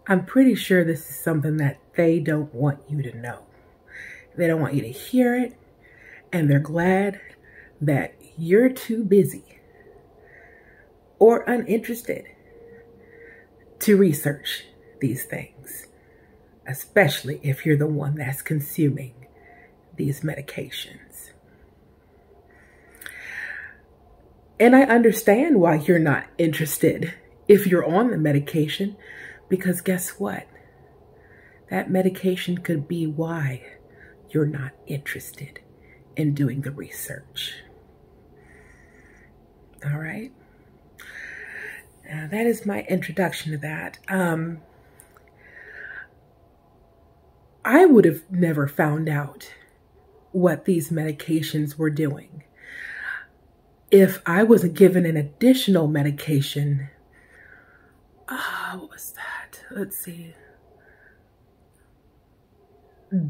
I'm pretty sure this is something that they don't want you to know. They don't want you to hear it, and they're glad that you're too busy or uninterested to research these things, especially if you're the one that's consuming these medications. And I understand why you're not interested if you're on the medication, because guess what? That medication could be why you're not interested in doing the research. All right. Now, that is my introduction to that. I would have never found out what these medications were doing if I wasn't given an additional medication. What was that? Let's see.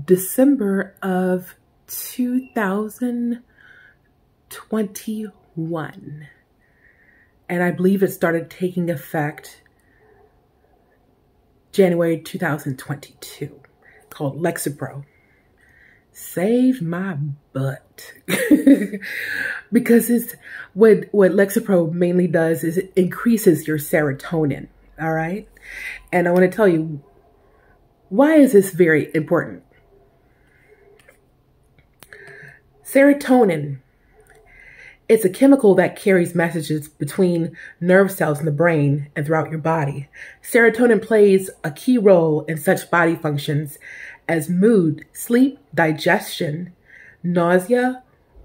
December of 2021. And I believe it started taking effect January 2022, called Lexapro. Saved my butt. Because it's what Lexapro mainly does is it increases your serotonin. All right. And I want to tell you, why is this very important? Serotonin, it's a chemical that carries messages between nerve cells in the brain and throughout your body. Serotonin plays a key role in such body functions as mood, sleep, digestion, nausea,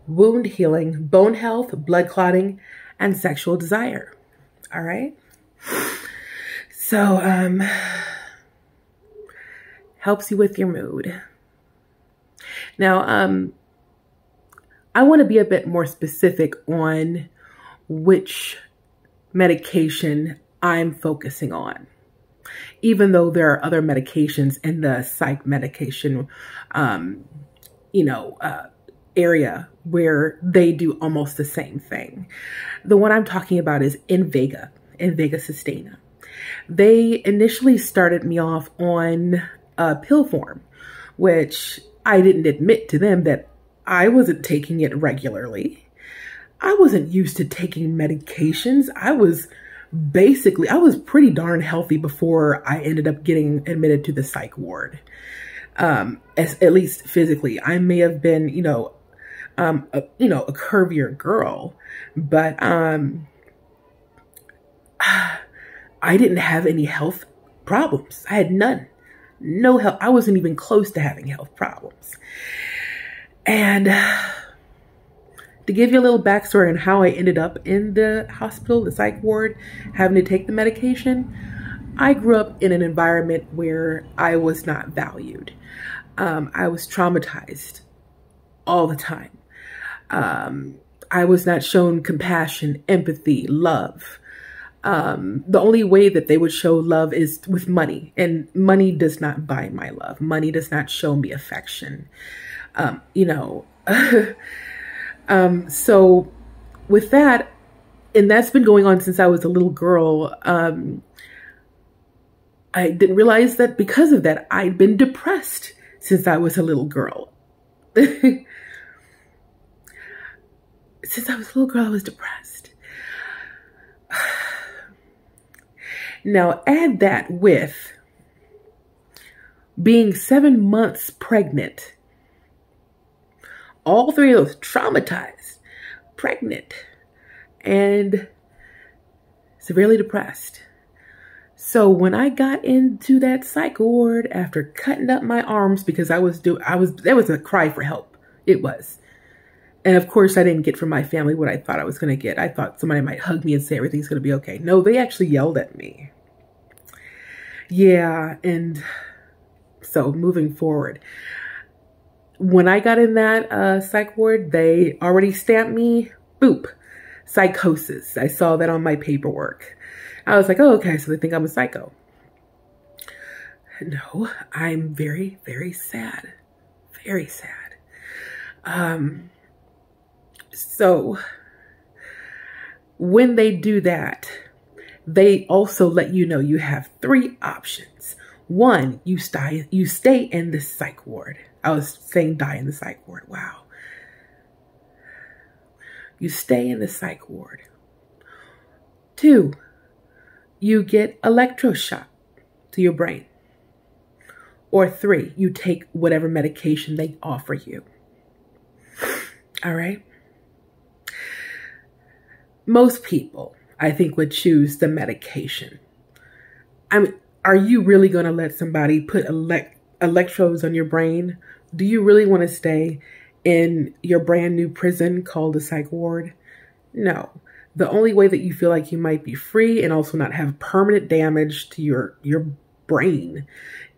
wound healing, bone health, blood clotting, and sexual desire. All right. So, helps you with your mood. Now, I want to be a bit more specific on which medication I'm focusing on, even though there are other medications in the psych medication, area where they do almost the same thing. The one I'm talking about is Invega Sustenna. They initially started me off on pill form, which I didn't admit to them that I wasn't taking it regularly. I wasn't used to taking medications. I was pretty darn healthy before I ended up getting admitted to the psych ward. At least physically, I may have been, a curvier girl, but I didn't have any health problems. I had none. No health. I wasn't even close to having health problems. And to give you a little backstory on how I ended up in the hospital, the psych ward, having to take the medication, I grew up in an environment where I was not valued. I was traumatized all the time. I was not shown compassion, empathy, love. The only way that they would show love is with money, and money does not buy my love. Money does not show me affection. So with that, and that's been going on since I was a little girl, I didn't realize that because of that, I'd been depressed since I was a little girl. Since I was a little girl, I was depressed. Now add that with being 7 months pregnant. All three of those, traumatized, pregnant, and severely depressed. So when I got into that psych ward after cutting up my arms because there was a cry for help. It was. And of course I didn't get from my family what I thought I was going to get. I thought somebody might hug me and say everything's going to be okay. No, they actually yelled at me. Yeah. And so moving forward, when I got in that psych ward, they already stamped me, boop, psychosis. I saw that on my paperwork. I was like, oh, okay, so they think I'm a psycho. No, I'm very, very sad. Very sad. So when they do that, they also let you know you have 3 options. One, you stay in the psych ward. I was saying die in the psych ward. Wow. You stay in the psych ward. Two, you get electroshock to your brain. Or three, you take whatever medication they offer you. All right? Most people, I think, would choose the medication. I mean, are you really going to let somebody put electrodes on your brain? Do you really want to stay in your brand new prison called the psych ward? No. The only way that you feel like you might be free and also not have permanent damage to your brain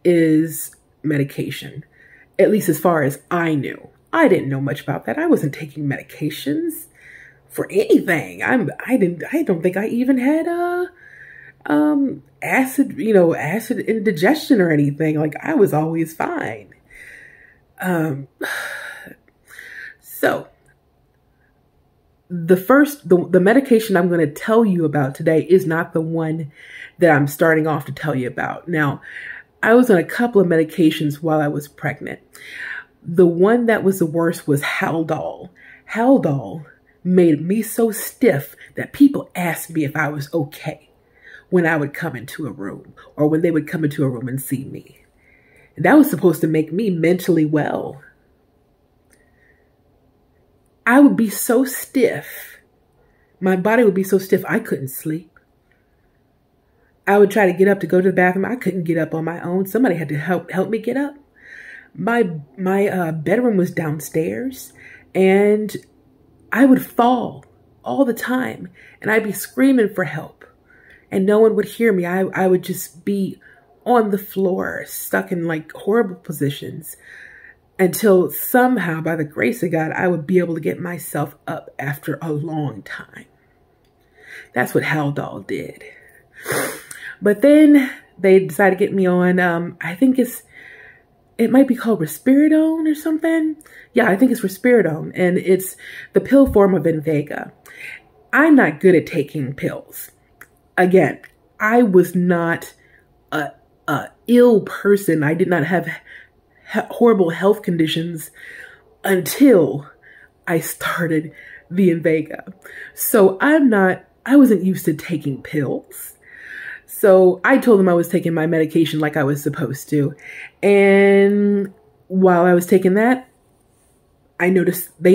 is medication. At least as far as I knew. I didn't know much about that. I wasn't taking medications for anything. I don't think I even had acid indigestion or anything. Like, I was always fine. So the medication I'm going to tell you about today is not the one that I'm starting off to tell you about. Now, I was on a couple of medications while I was pregnant. The one that was the worst was Haldol. Haldol made me so stiff that people asked me if I was okay when I would come into a room or when they would come into a room and see me. And that was supposed to make me mentally well. I would be so stiff. My body would be so stiff I couldn't sleep. I would try to get up to go to the bathroom. I couldn't get up on my own. Somebody had to help me get up. My bedroom was downstairs, and I would fall all the time, and I'd be screaming for help, and no one would hear me. I would just be on the floor, stuck in like horrible positions, until somehow, by the grace of God, I would be able to get myself up after a long time. That's what Haldol did. But then they decided to get me on, I think it might be called risperidone or something. Yeah, I think it's risperidone, and it's the pill form of Invega. I'm not good at taking pills. Again, I was not a ill person. I did not have horrible health conditions until I started the Invega. So I wasn't used to taking pills. So I told them I was taking my medication like I was supposed to. And while I was taking that, they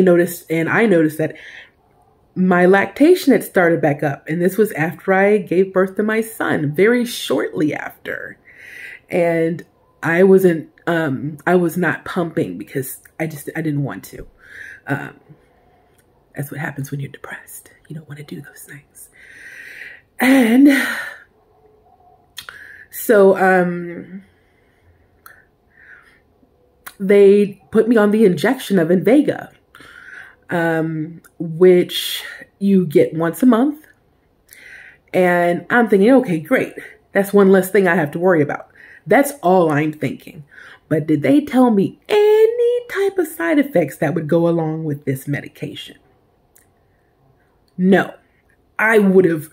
noticed, and I noticed that my lactation had started back up. And this was after I gave birth to my son, very shortly after. And I was not pumping because I didn't want to. That's what happens when you're depressed. You don't want to do those things. And so they put me on the injection of Invega, which you get once a month. And I'm thinking, okay, great. That's one less thing I have to worry about. That's all I'm thinking. But did they tell me any type of side effects that would go along with this medication? No. I would have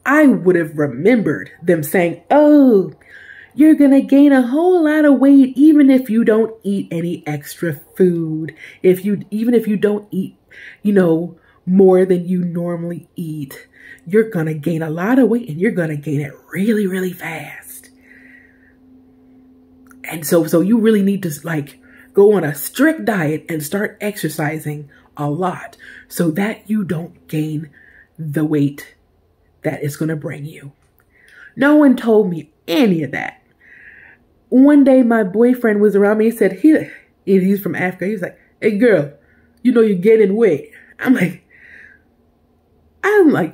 remembered them saying, oh, you're going to gain a whole lot of weight even if you don't eat any extra food. Even if you don't eat, more than you normally eat, you're going to gain a lot of weight, and you're going to gain it really, really fast. And so you really need to go on a strict diet and start exercising a lot so that you don't gain the weight that is going to bring you. No one told me any of that. One day my boyfriend was around me. He said, he's from Africa. He was like, hey girl, you're getting weight. I'm like,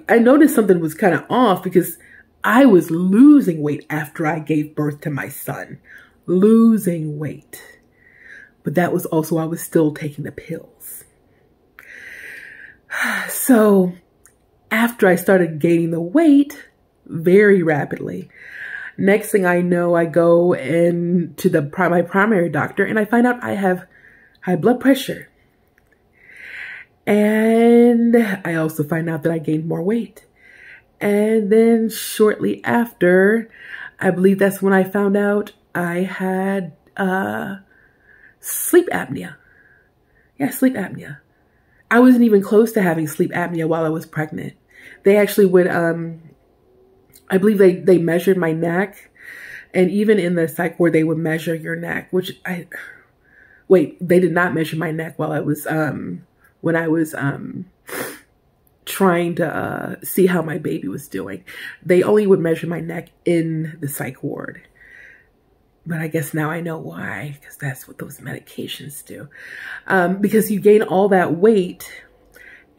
I noticed something was kind of off because I was losing weight after I gave birth to my son. Losing weight. But that was also, I was still taking the pills. So after I started gaining the weight very rapidly, next thing I know, I go to my primary doctor and I find out I have high blood pressure. And I also find out that I gained more weight. And then shortly after, I believe that's when I found out I had sleep apnea. Yeah, sleep apnea. I wasn't even close to having sleep apnea while I was pregnant. They actually would, I believe they measured my neck. And even in the psych ward, they would measure your neck, wait, they did not measure my neck while I was, when I was trying to see how my baby was doing. They only would measure my neck in the psych ward. But I guess now I know why, because that's what those medications do. Because you gain all that weight,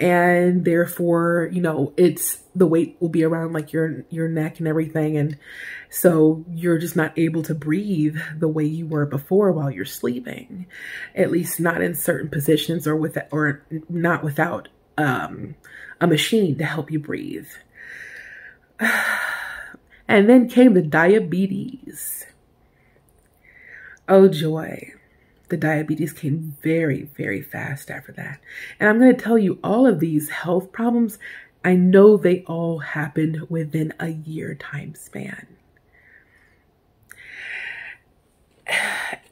and therefore, you know, the weight will be around like your neck and everything. And so you're just not able to breathe the way you were before while you're sleeping, at least not in certain positions or not without a machine to help you breathe. And then came the diabetes. Oh joy. The diabetes came very, very fast after that. And I'm going to tell you, all of these health problems, I know they all happened within a year time span.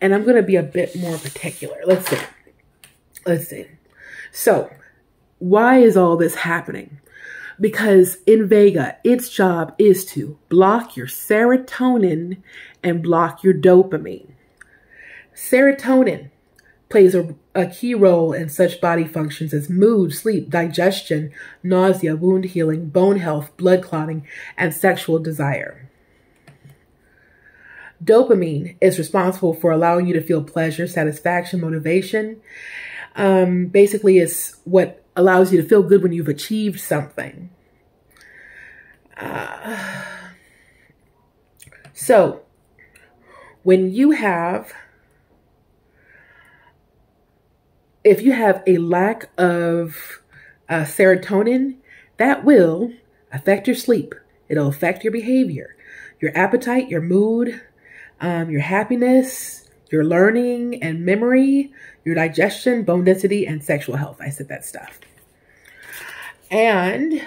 And I'm going to be a bit more particular. Let's see. So why is all this happening? Because Invega, its job is to block your serotonin and block your dopamine. Serotonin plays a key role in such body functions as mood, sleep, digestion, nausea, wound healing, bone health, blood clotting, and sexual desire. Dopamine is responsible for allowing you to feel pleasure, satisfaction, motivation. Basically, it's what allows you to feel good when you've achieved something. So, when you have... if you have a lack of serotonin, that will affect your sleep. It'll affect your behavior, your appetite, your mood, your happiness, your learning and memory, your digestion, bone density, and sexual health. I said that stuff. And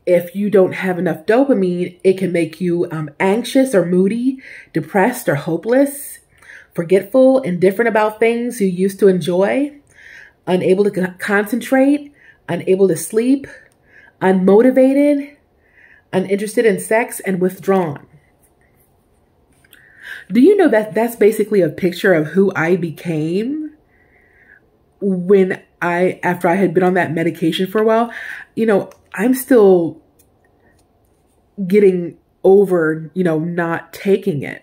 if you don't have enough dopamine, it can make you anxious or moody, depressed or hopeless, forgetful, indifferent about things you used to enjoy, unable to concentrate, unable to sleep, unmotivated, uninterested in sex, and withdrawn. Do you know that that's basically a picture of who I became after I had been on that medication for a while? You know, I'm still getting over, you know, not taking it,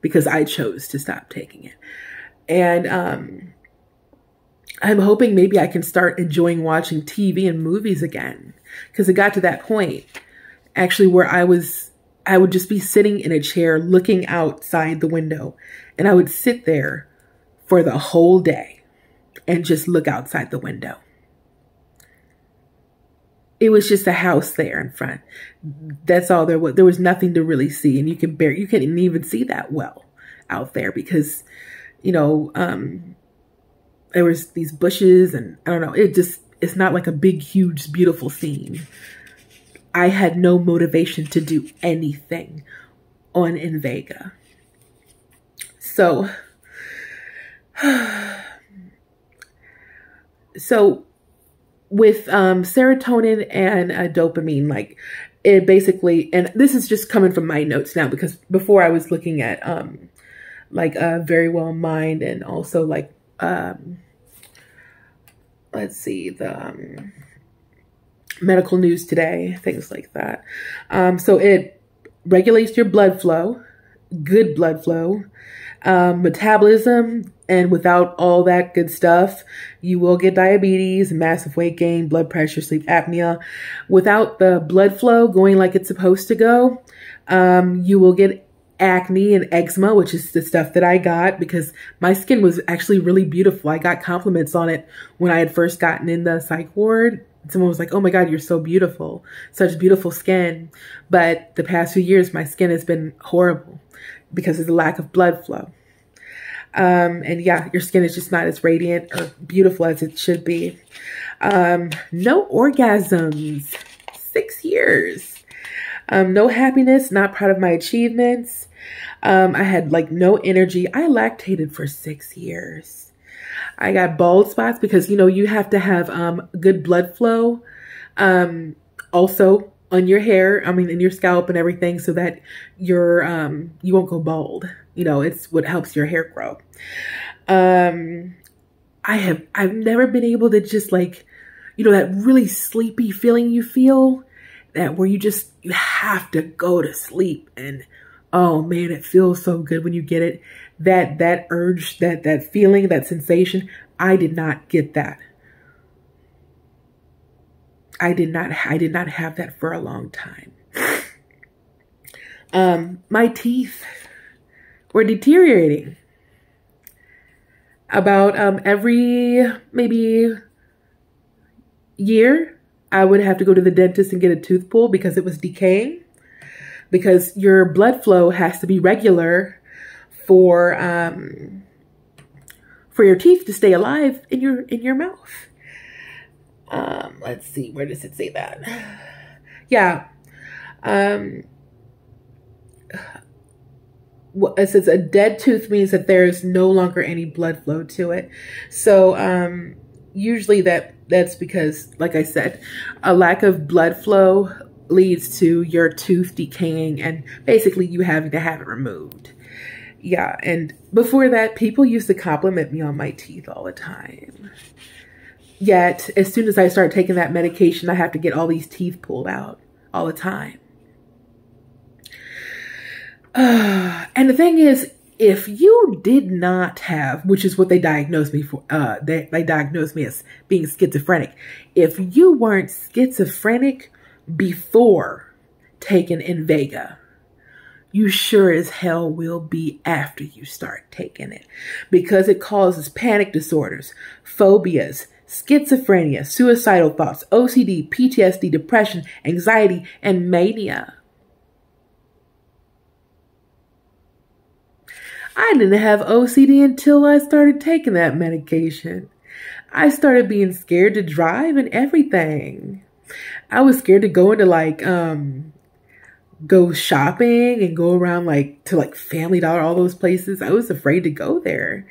because I chose to stop taking it. And I'm hoping maybe I can start enjoying watching TV and movies again. Because it got to that point, actually, where I would just be sitting in a chair looking outside the window. And I would sit there for the whole day and just look outside the window. It was just a house there in front. That's all there was. There was nothing to really see. And you couldn't even see that well out there because, you know, there was these bushes and I don't know. It's not like a big, huge, beautiful scene. I had no motivation to do anything on Invega. So with serotonin and dopamine, like it basically, and this is just coming from my notes now, because before I was looking at like Very Well Mind, and also like let's see, the Medical News Today, things like that. So it regulates your blood flow, good blood flow, metabolism, and without all that good stuff, you will get diabetes, massive weight gain, blood pressure, sleep apnea. Without the blood flow going like it's supposed to go, you will get acne and eczema, which is the stuff that I got because my skin was actually really beautiful. I got compliments on it when I had first gotten in the psych ward. Someone was like, "Oh my God, you're so beautiful, such beautiful skin." But the past few years, my skin has been horrible because of the lack of blood flow. And yeah, your skin is just not as radiant or beautiful as it should be. No orgasms, 6 years. No happiness, not proud of my achievements. I had like no energy. I lactated for 6 years. I got bald spots because, you know, you have to have good blood flow. Also on your hair, I mean, in your scalp and everything, so that your you won't go bald. You know, it's what helps your hair grow. I've never been able to just like, you know, that really sleepy feeling you feel, that where you have to go to sleep, and oh man, it feels so good when you get it. That urge, that feeling, that sensation, I did not get that. I did not have that for a long time. My teeth were deteriorating. About every maybe year, I would have to go to the dentist and get a tooth pulled because it was decaying. Because your blood flow has to be regular for your teeth to stay alive in your mouth. Let's see, where does it say that? Yeah. It says a dead tooth means that there's no longer any blood flow to it. So usually that's because, like I said, a lack of blood flow leads to your tooth decaying and basically you having to have it removed. Yeah, and before that, people used to compliment me on my teeth all the time. Yet, as soon as I start taking that medication, I have to get all these teeth pulled out all the time. And the thing is, if you did not have, which is what they diagnosed me for, they diagnosed me as being schizophrenic. If you weren't schizophrenic before taking Invega, you sure as hell will be after you start taking it, because it causes panic disorders, phobias, schizophrenia, suicidal thoughts, OCD, PTSD, depression, anxiety, and mania. I didn't have OCD until I started taking that medication. I started being scared to drive and everything. I was scared to go into like, go shopping and go around like to like Family Dollar, all those places. I was afraid to go there.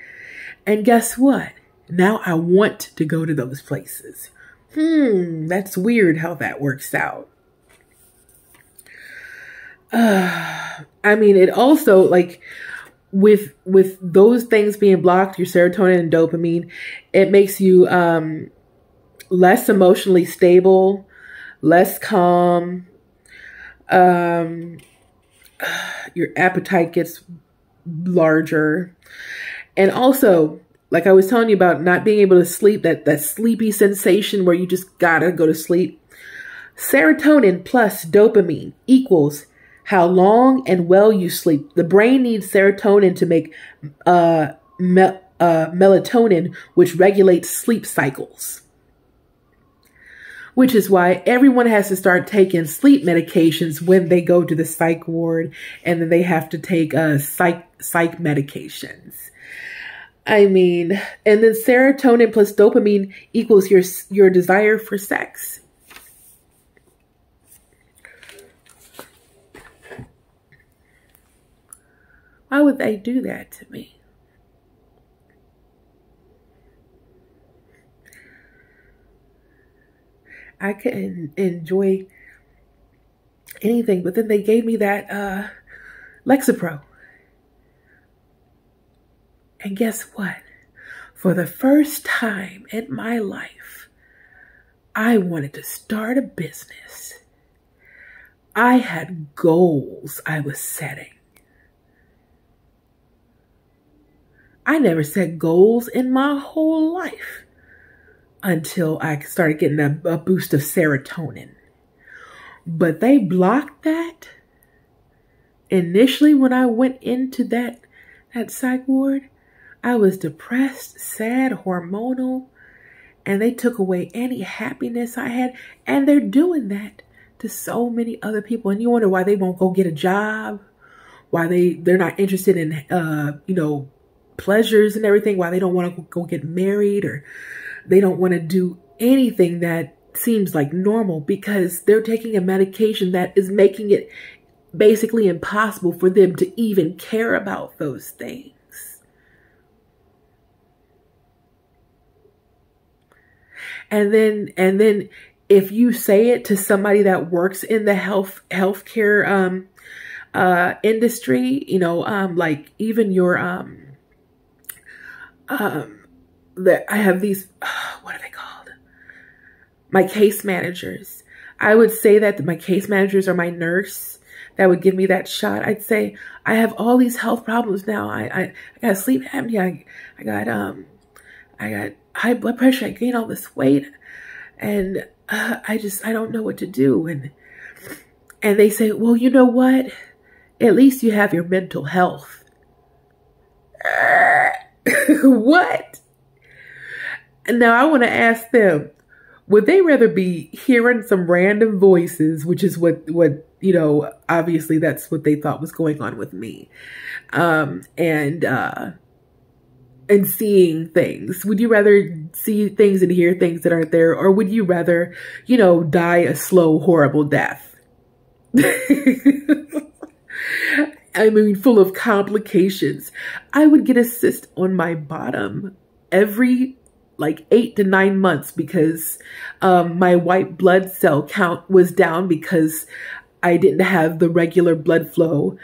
And guess what? Now I want to go to those places. That's weird how that works out. I mean, it also like, with those things being blocked, your serotonin and dopamine, it makes you less emotionally stable, less calm. Your appetite gets larger. And also, like I was telling you about not being able to sleep, that sleepy sensation where you just gotta go to sleep. Serotonin plus dopamine equals how long and well you sleep. The brain needs serotonin to make melatonin, which regulates sleep cycles. Which is why everyone has to start taking sleep medications when they go to the psych ward, and then they have to take psych medications. I mean, and then serotonin plus dopamine equals your desire for sex. Why would they do that to me? I couldn't enjoy anything, but then they gave me that Lexapro. And guess what? For the first time in my life, I wanted to start a business. I had goals I was setting. I never set goals in my whole life until I started getting a boost of serotonin. But they blocked that initially when I went into that psych ward. I was depressed, sad, hormonal, and they took away any happiness I had. And they're doing that to so many other people. And you wonder why they won't go get a job, why they're not interested in, you know, pleasures and everything, why they don't want to go get married, or they don't want to do anything that seems like normal because they're taking a medication that is making it basically impossible for them to even care about those things. And then if you say it to somebody that works in the healthcare industry, you know, like even your that I have these what are they called? My case managers. I would say that my case managers are my nurse that would give me that shot. I'd say, I have all these health problems now. I got sleep apnea. I got high blood pressure. I gained all this weight, and I don't know what to do. And they say, well, you know what? At least you have your mental health. What? And now I want to ask them, would they rather be hearing some random voices, which is what, you know, obviously that's what they thought was going on with me, and seeing things? Would you rather see things and hear things that aren't there? Or would you rather, you know, die a slow, horrible death? I mean, full of complications. I would get a cyst on my bottom every like 8 to 9 months because my white blood cell count was down because I didn't have the regular blood flow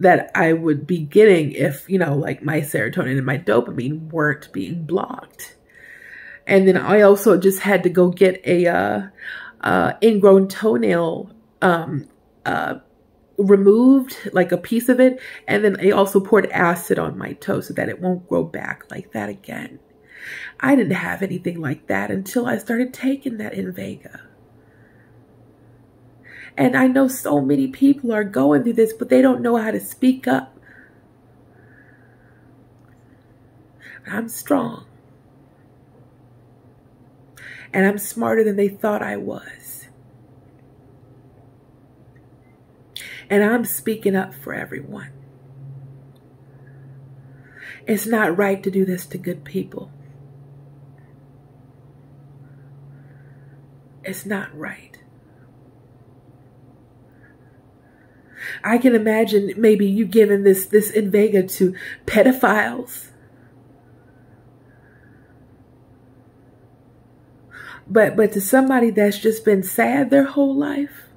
that I would be getting if, you know, like my serotonin and my dopamine weren't being blocked. And then I also just had to go get a ingrown toenail removed, like a piece of it. And then I also poured acid on my toe so that it won't grow back like that again. I didn't have anything like that until I started taking that Invega. And I know so many people are going through this, but they don't know how to speak up. I'm strong. And I'm smarter than they thought I was. And I'm speaking up for everyone. It's not right to do this to good people. It's not right. I can imagine maybe you giving this Invega to pedophiles. But to somebody that's just been sad their whole life,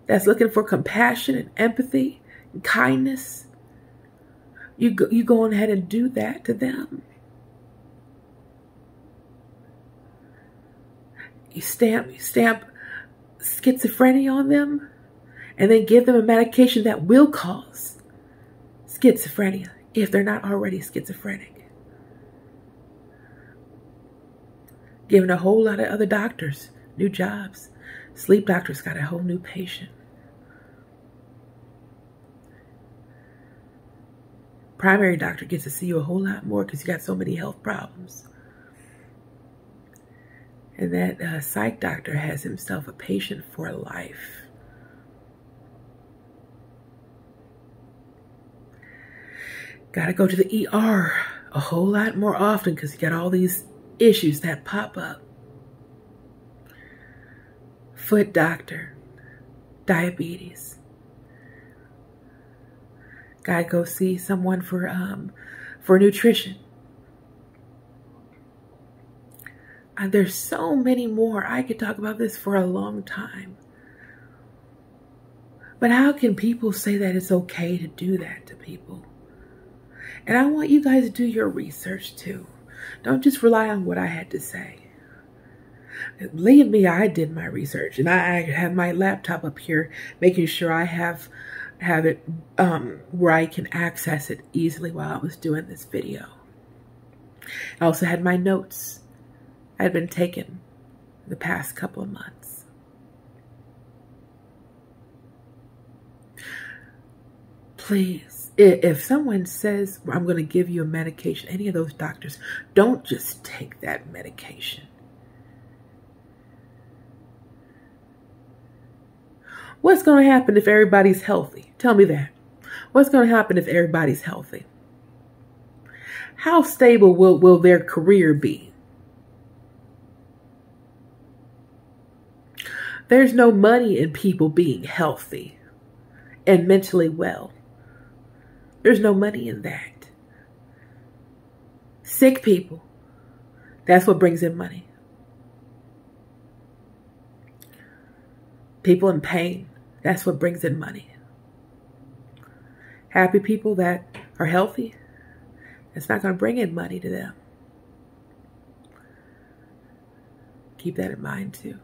that's looking for compassion and empathy and kindness, you go ahead and do that to them. You stamp schizophrenia on them, and then give them a medication that will cause schizophrenia if they're not already schizophrenic. Giving a whole lot of other doctors new jobs. Sleep doctors got a whole new patient. Primary doctor gets to see you a whole lot more because you got so many health problems. And that psych doctor has himself a patient for life. Got to go to the ER a whole lot more often because you got all these issues that pop up. Foot doctor, diabetes. Got to go see someone for nutrition. And there's so many more. I could talk about this for a long time. But how can people say that it's okay to do that to people? And I want you guys to do your research too. Don't just rely on what I had to say. Believe me, I did my research, and I have my laptop up here making sure I have it where I can access it easily while I was doing this video. I also had my notes I had been taken the past couple of months. Please, if someone says, I'm going to give you a medication, any of those doctors, don't just take that medication. What's going to happen if everybody's healthy? Tell me that. What's going to happen if everybody's healthy? How stable will their career be? There's no money in people being healthy and mentally well. There's no money in that. Sick people, that's what brings in money. People in pain, that's what brings in money. Happy people that are healthy, it's not going to bring in money to them. Keep that in mind too.